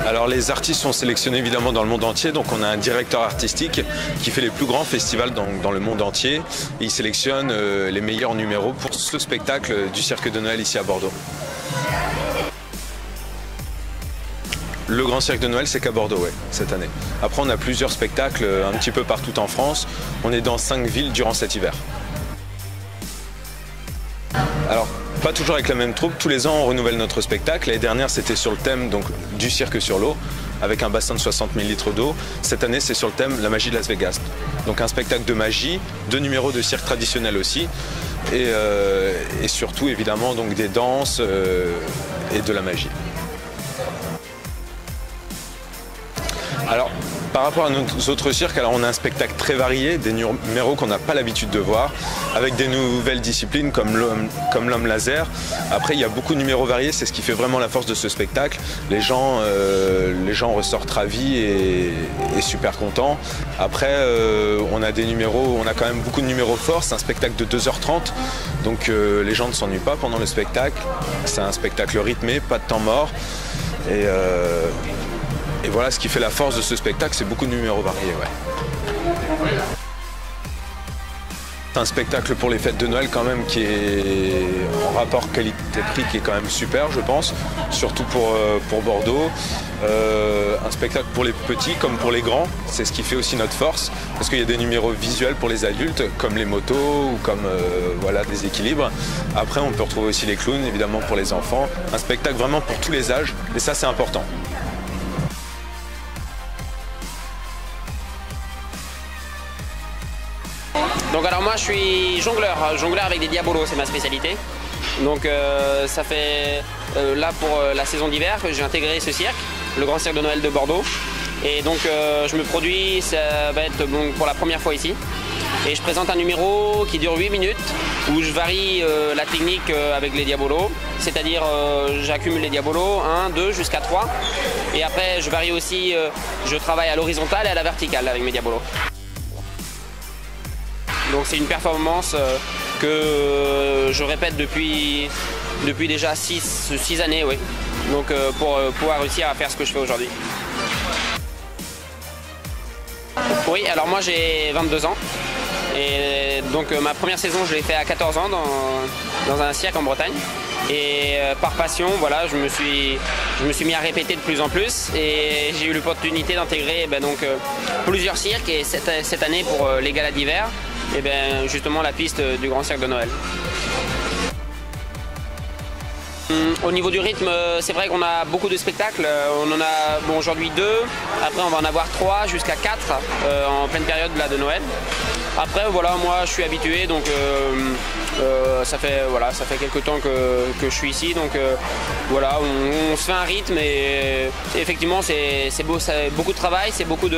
Alors les artistes sont sélectionnés évidemment dans le monde entier, donc on a un directeur artistique qui fait les plus grands festivals dans le monde entier. Et il sélectionne les meilleurs numéros pour ce spectacle du Cirque de Noël ici à Bordeaux. Le Grand Cirque de Noël, c'est qu'à Bordeaux, ouais, cette année. Après, on a plusieurs spectacles un petit peu partout en France. On est dans 5 villes durant cet hiver. Alors, pas toujours avec la même troupe. Tous les ans, on renouvelle notre spectacle. L'année dernière, c'était sur le thème donc, du cirque sur l'eau, avec un bassin de 60 000 litres d'eau. Cette année, c'est sur le thème la magie de Las Vegas. Donc un spectacle de magie, 2 numéros de cirque traditionnel aussi, et surtout, évidemment, donc, des danses et de la magie. Alors, par rapport à nos autres cirques, alors on a un spectacle très varié, des numéros qu'on n'a pas l'habitude de voir, avec des nouvelles disciplines comme l'homme laser. Après, il y a beaucoup de numéros variés, c'est ce qui fait vraiment la force de ce spectacle. Les gens ressortent ravis et super contents. Après, on a quand même beaucoup de numéros forts. C'est un spectacle de 2h30, donc les gens ne s'ennuient pas pendant le spectacle. C'est un spectacle rythmé, pas de temps mort. Et voilà, ce qui fait la force de ce spectacle, c'est beaucoup de numéros variés. Ouais. C'est un spectacle pour les fêtes de Noël quand même qui est en rapport qualité-prix qui est quand même super, je pense, surtout pour Bordeaux. Un spectacle pour les petits comme pour les grands, c'est ce qui fait aussi notre force, parce qu'il y a des numéros visuels pour les adultes, comme les motos ou comme voilà, des équilibres. Après, on peut retrouver aussi les clowns, évidemment, pour les enfants. Un spectacle vraiment pour tous les âges, et ça, c'est important. Donc alors moi je suis jongleur avec des diabolos, c'est ma spécialité. Donc ça fait là pour la saison d'hiver que j'ai intégré ce cirque, le Grand Cirque de Noël de Bordeaux. Et donc je me produis, ça va être bon, pour la première fois ici. Et je présente un numéro qui dure 8 minutes où je varie la technique avec les diabolos. C'est-à-dire j'accumule les diabolos, 1, 2 jusqu'à 3. Et après je varie aussi, je travaille à l'horizontale et à la verticale avec mes diabolos. Donc c'est une performance que je répète depuis déjà 6 années, oui. Donc pour pouvoir réussir à faire ce que je fais aujourd'hui. Oui, alors moi j'ai 22 ans. Et donc ma première saison je l'ai fait à 14 ans dans un cirque en Bretagne. Et par passion, voilà, je me suis mis à répéter de plus en plus. Et j'ai eu l'opportunité d'intégrer plusieurs cirques. Et cette année pour les galas d'hiver, et bien justement la piste du Grand Cirque de Noël. Au niveau du rythme, c'est vrai qu'on a beaucoup de spectacles. On en a aujourd'hui 2, après on va en avoir 3 jusqu'à 4 en pleine période là, de Noël. Après voilà, moi je suis habitué, donc ça fait quelques temps que je suis ici, donc voilà, on se fait un rythme et effectivement c'est beaucoup de travail, c'est beaucoup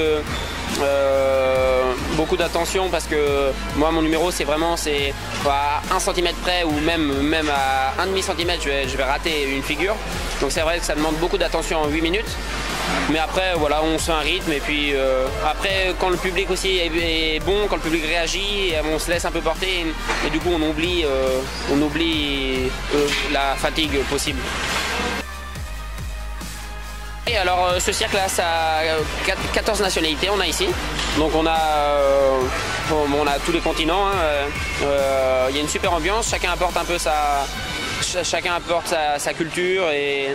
d'attention, parce que moi mon numéro c'est vraiment à 1 cm près ou même à 1,5 cm je vais rater une figure, donc c'est vrai que ça demande beaucoup d'attention en 8 minutes. Mais après, voilà, on se fait un rythme et puis après, quand le public aussi est bon, quand le public réagit, on se laisse un peu porter et du coup, on oublie la fatigue possible. Et alors, ce cirque-là, ça a 14 nationalités, on a ici. Donc, on a tous les continents. Il y a une super ambiance, chacun apporte un peu sa culture et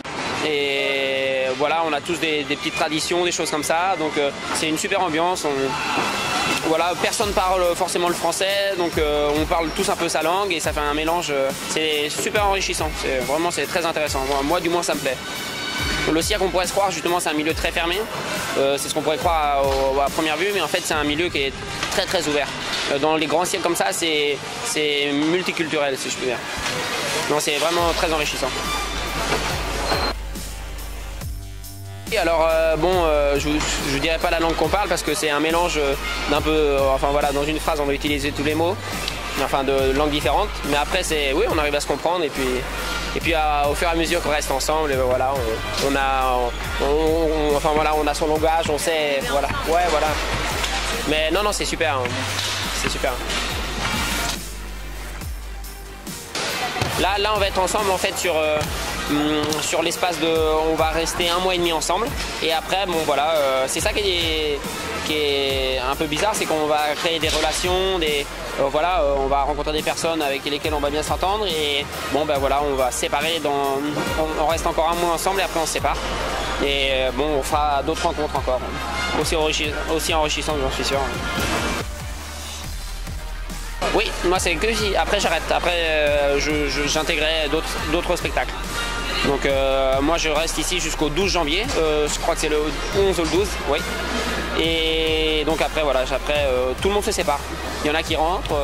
voilà, on a tous des petites traditions, des choses comme ça, donc c'est une super ambiance. Voilà, personne parle forcément le français, donc on parle tous un peu sa langue et ça fait un mélange, c'est super enrichissant, c'est très intéressant, moi du moins ça me plaît. Le cirque, on pourrait se croire justement, c'est un milieu très fermé, c'est ce qu'on pourrait croire à première vue, mais en fait c'est un milieu qui est très très ouvert. Dans les grands cirques comme ça, c'est multiculturel, si je puis dire. Non, c'est vraiment très enrichissant. Alors je dirais pas la langue qu'on parle parce que c'est un mélange d'un peu, enfin voilà, dans une phrase on va utiliser tous les mots, enfin de langues différentes, mais après oui, on arrive à se comprendre et puis au fur et à mesure qu'on reste ensemble, voilà, on a son langage, on sait, voilà, ouais, voilà. Mais non, c'est super, hein. C'est super. Là, on va être ensemble en fait sur l'espace de... On va rester 1 mois et demi ensemble. Et après, bon voilà, c'est ça qui est un peu bizarre, c'est qu'on va créer des relations, voilà, on va rencontrer des personnes avec lesquelles on va bien s'entendre. Et bon ben voilà, on va se séparer, on reste encore 1 mois ensemble et après on se sépare. Et bon, on fera d'autres rencontres encore, aussi enrichissantes, j'en suis sûr. Oui, moi c'est que si. Après j'arrête. Après j'intégrerai d'autres spectacles. Donc moi je reste ici jusqu'au 12 janvier. Je crois que c'est le 11 ou le 12. Oui. Et donc après voilà, tout le monde se sépare. Il y en a qui rentrent.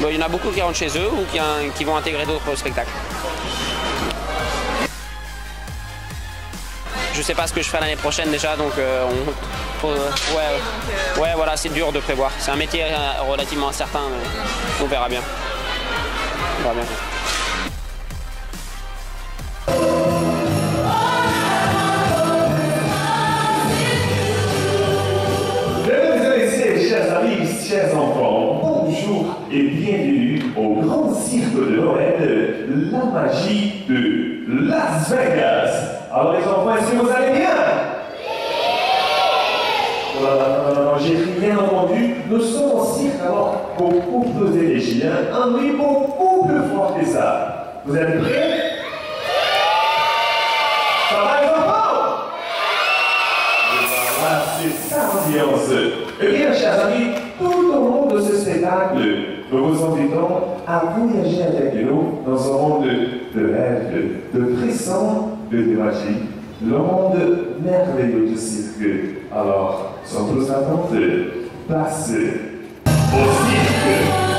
Il y en a beaucoup qui rentrent chez eux ou qui vont intégrer d'autres spectacles. Je sais pas ce que je ferai l'année prochaine déjà, donc ouais, voilà, c'est dur de prévoir. C'est un métier relativement incertain, mais on verra bien. On verra bien. Mesdames et messieurs, chers amis, chers enfants, bonjour et bienvenue au grand cirque de Noël, la magie de Las Vegas. Alors les enfants, est-ce que vous allez bien? Non, j'ai rien entendu. Nous sommes en cirque, alors beaucoup plus d'énergie, un bruit beaucoup plus fort que ça. Vous êtes prêts? Ça va les enfants? Voilà, c'est ça l'ambiance. Eh bien, chers amis, tout au long de ce spectacle, nous vous invitons à voyager avec nous dans un monde de rêve, de frissons, de magie, le monde merveilleux du cirque. Alors, sans plus attendre, place au cirque.